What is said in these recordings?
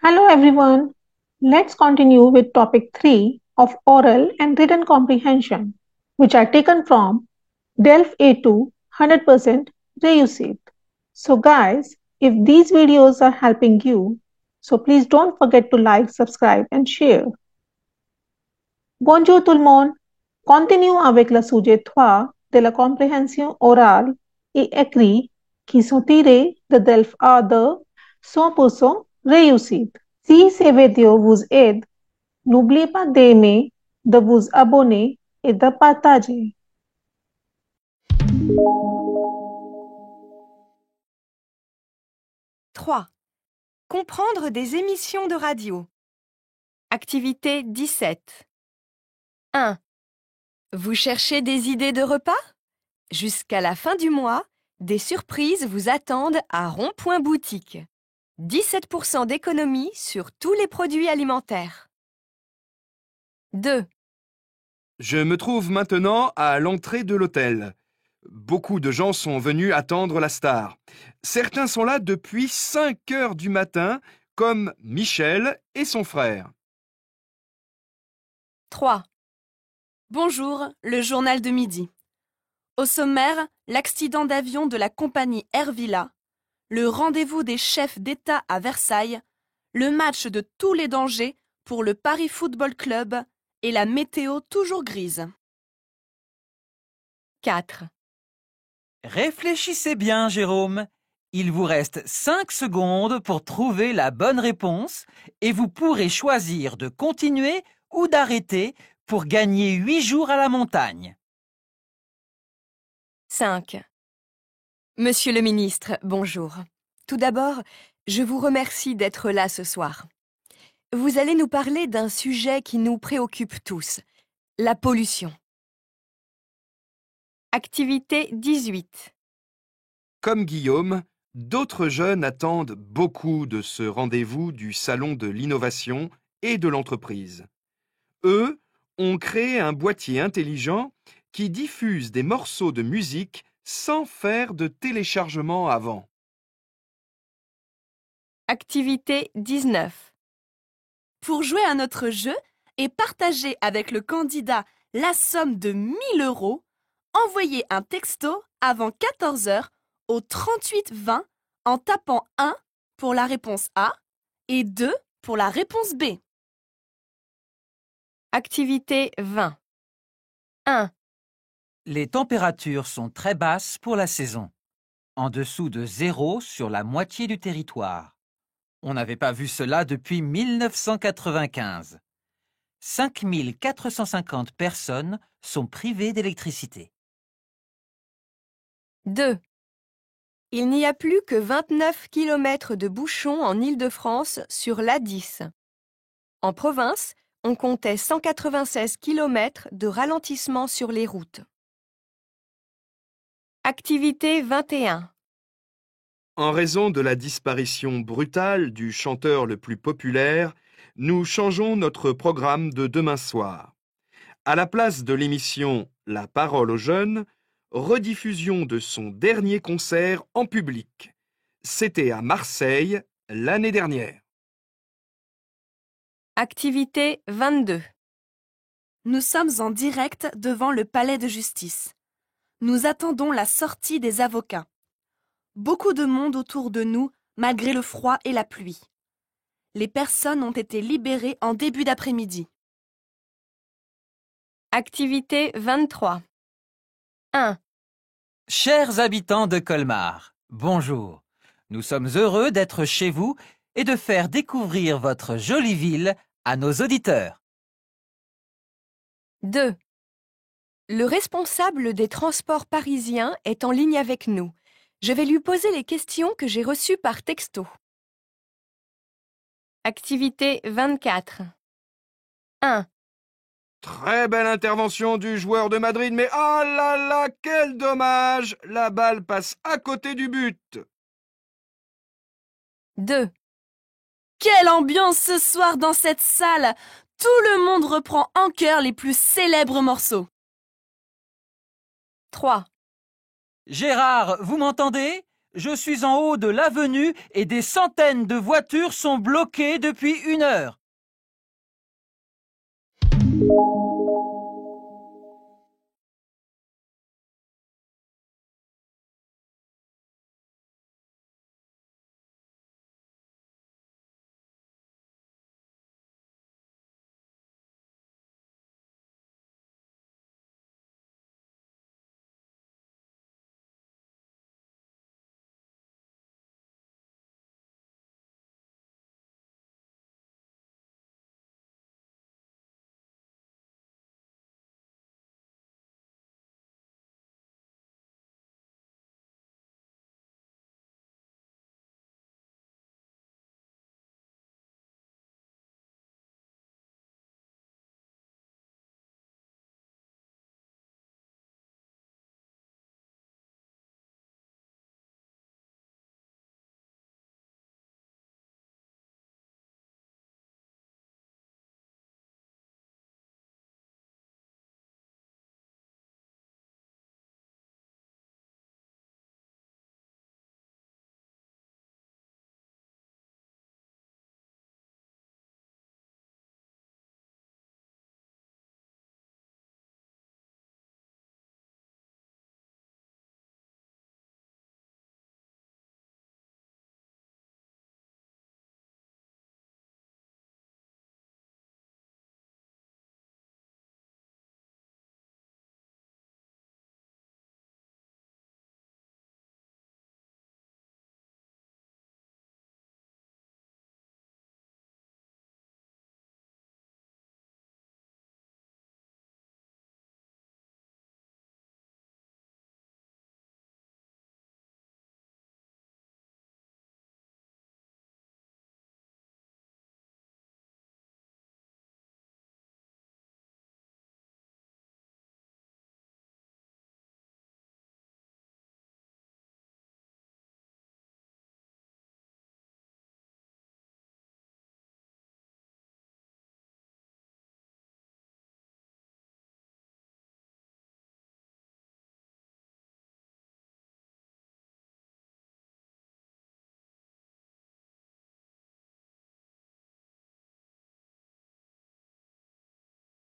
Hello everyone. Let's continue with topic 3 of oral and written comprehension, which are taken from DELF A2 100% Reused. So guys, if these videos are helping you, so please don't forget to like, subscribe and share. Bonjour tout le monde. Continuons avec le sujet 3 de la compréhension orale et écrite qui sont tirés de DELF A2 100% Reused. Si ces vidéos vous aident, n'oubliez pas d'aimer, de vous abonner et de partager. Trois. Comprendre des émissions de radio. Activité 17. 1. Vous cherchez des idées de repas? Jusqu'à la fin du mois, des surprises vous attendent à Rond-Point Boutique. 17% d'économie sur tous les produits alimentaires. 2. Je me trouve maintenant à l'entrée de l'hôtel. Beaucoup de gens sont venus attendre la star. Certains sont là depuis 5 heures du matin, comme Michel et son frère. 3. Bonjour, le journal de midi. Au sommaire, l'accident d'avion de la compagnie Air Villa, le rendez-vous des chefs d'État à Versailles, le match de tous les dangers pour le Paris Football Club et la météo toujours grise. 4. Réfléchissez bien, Jérôme. Il vous reste 5 secondes pour trouver la bonne réponse et vous pourrez choisir de continuer ou d'arrêter pour gagner 8 jours à la montagne. 5. Monsieur le ministre, bonjour. Tout d'abord, je vous remercie d'être là ce soir. Vous allez nous parler d'un sujet qui nous préoccupe tous, la pollution. Activité 18. Comme Guillaume, d'autres jeunes attendent beaucoup de ce rendez-vous du Salon de l'innovation et de l'entreprise. Eux ont créé un boîtier intelligent qui diffuse des morceaux de musique sans faire de téléchargement avant. Activité 19. Pour jouer à notre jeu et partager avec le candidat la somme de 1 000 €, envoyez un texto avant 14 h au 38 20 en tapant 1 pour la réponse A et 2 pour la réponse B. Activité 20. 1. Les températures sont très basses pour la saison, en dessous de 0 sur la moitié du territoire. On n'avait pas vu cela depuis 1995. 5 450 personnes sont privées d'électricité. 2. Il n'y a plus que 29 km de bouchons en Île-de-France sur l'A10. En province, on comptait 196 km de ralentissement sur les routes. Activité 21. En raison de la disparition brutale du chanteur le plus populaire, nous changeons notre programme de demain soir. À la place de l'émission La parole aux jeunes, rediffusion de son dernier concert en public. C'était à Marseille l'année dernière. Activité 22. Nous sommes en direct devant le palais de justice. Nous attendons la sortie des avocats. Beaucoup de monde autour de nous, malgré le froid et la pluie. Les personnes ont été libérées en début d'après-midi. Activité 23. 1. Chers habitants de Colmar, bonjour. Nous sommes heureux d'être chez vous et de faire découvrir votre jolie ville à nos auditeurs. 2. Le responsable des transports parisiens est en ligne avec nous. Je vais lui poser les questions que j'ai reçues par texto. Activité 24. 1. Très belle intervention du joueur de Madrid, mais ah là là, quel dommage! La balle passe à côté du but. 2. Quelle ambiance ce soir dans cette salle! Tout le monde reprend en chœur les plus célèbres morceaux. 3. Gérard, vous m'entendez? Je suis en haut de l'avenue et des centaines de voitures sont bloquées depuis 1 heure.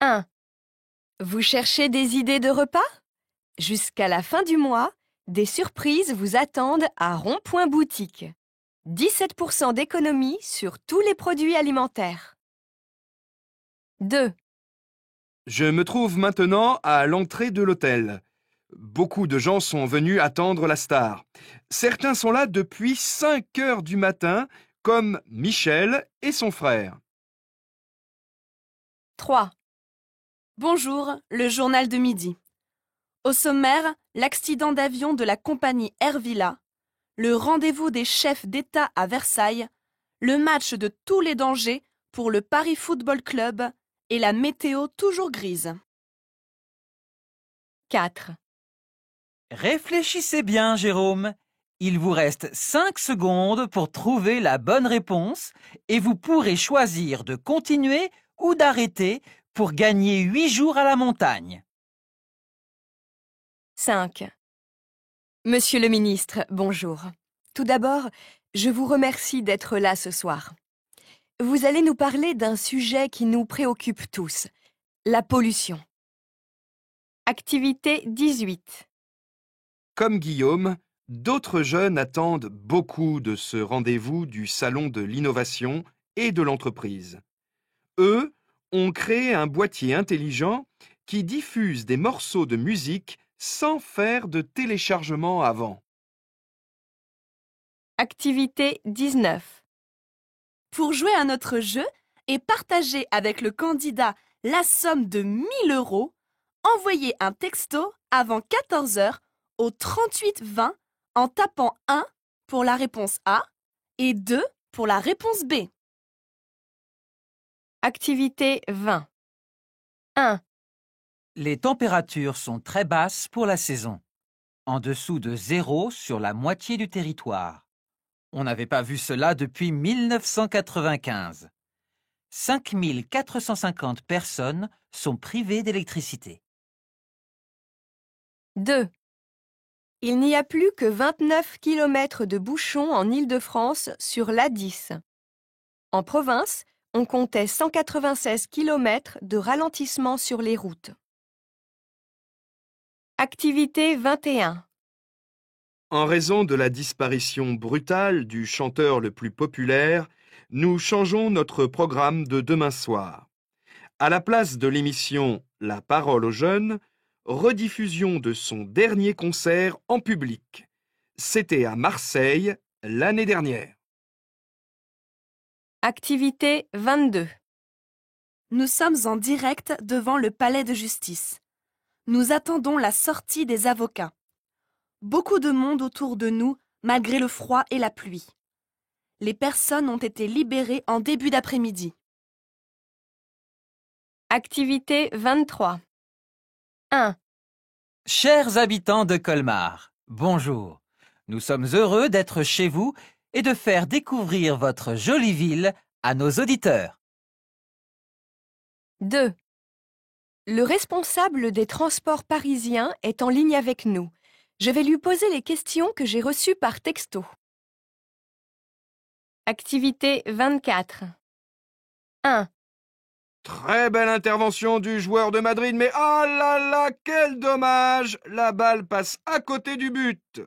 Un. Vous cherchez des idées de repas? Jusqu'à la fin du mois, des surprises vous attendent à Rond-Point Boutique. 17% d'économie sur tous les produits alimentaires. 2. Je me trouve maintenant à l'entrée de l'hôtel. Beaucoup de gens sont venus attendre la star. Certains sont là depuis 5 heures du matin, comme Michel et son frère. 3. Bonjour, le journal de midi. Au sommaire, l'accident d'avion de la compagnie Air Villa, le rendez-vous des chefs d'État à Versailles, le match de tous les dangers pour le Paris Football Club et la météo toujours grise. 4. Réfléchissez bien, Jérôme. Il vous reste 5 secondes pour trouver la bonne réponse et vous pourrez choisir de continuer ou d'arrêter pour gagner 8 jours à la montagne. 5. Monsieur le ministre, bonjour. Tout d'abord, je vous remercie d'être là ce soir. Vous allez nous parler d'un sujet qui nous préoccupe tous, la pollution. Activité 18. Comme Guillaume, d'autres jeunes attendent beaucoup de ce rendez-vous du Salon de l'innovation et de l'entreprise. Eux ont créé un boîtier intelligent qui diffuse des morceaux de musique sans faire de téléchargement avant. Activité 19. Pour jouer à notre jeu et partager avec le candidat la somme de 1 000 €, envoyez un texto avant 14 heures au 38 20 en tapant 1 pour la réponse A et 2 pour la réponse B. Activité 20. 1. Les températures sont très basses pour la saison, en dessous de 0 sur la moitié du territoire. On n'avait pas vu cela depuis 1995. 5 450 personnes sont privées d'électricité. 2. Il n'y a plus que 29 km de bouchons en Île-de-France sur l'A10. En province, on comptait 196 km de ralentissement sur les routes. Activité 21. En raison de la disparition brutale du chanteur le plus populaire, nous changeons notre programme de demain soir. À la place de l'émission La parole aux jeunes, rediffusion de son dernier concert en public. C'était à Marseille l'année dernière. Activité 22. Nous sommes en direct devant le palais de justice. Nous attendons la sortie des avocats. Beaucoup de monde autour de nous, malgré le froid et la pluie. Les personnes ont été libérées en début d'après-midi. Activité 23. 1. Chers habitants de Colmar, bonjour. Nous sommes heureux d'être chez vous et de faire découvrir votre jolie ville à nos auditeurs. 2. Le responsable des transports parisiens est en ligne avec nous. Je vais lui poser les questions que j'ai reçues par texto. Activité 24. 1. Très belle intervention du joueur de Madrid, mais ah là là, quel dommage! La balle passe à côté du but.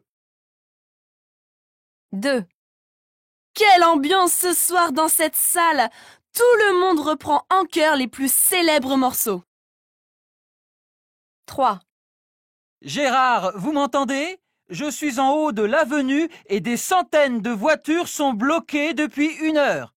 2. Quelle ambiance ce soir dans cette salle! Tout le monde reprend en chœur les plus célèbres morceaux. 3. Gérard, vous m'entendez? Je suis en haut de l'avenue et des centaines de voitures sont bloquées depuis 1 heure.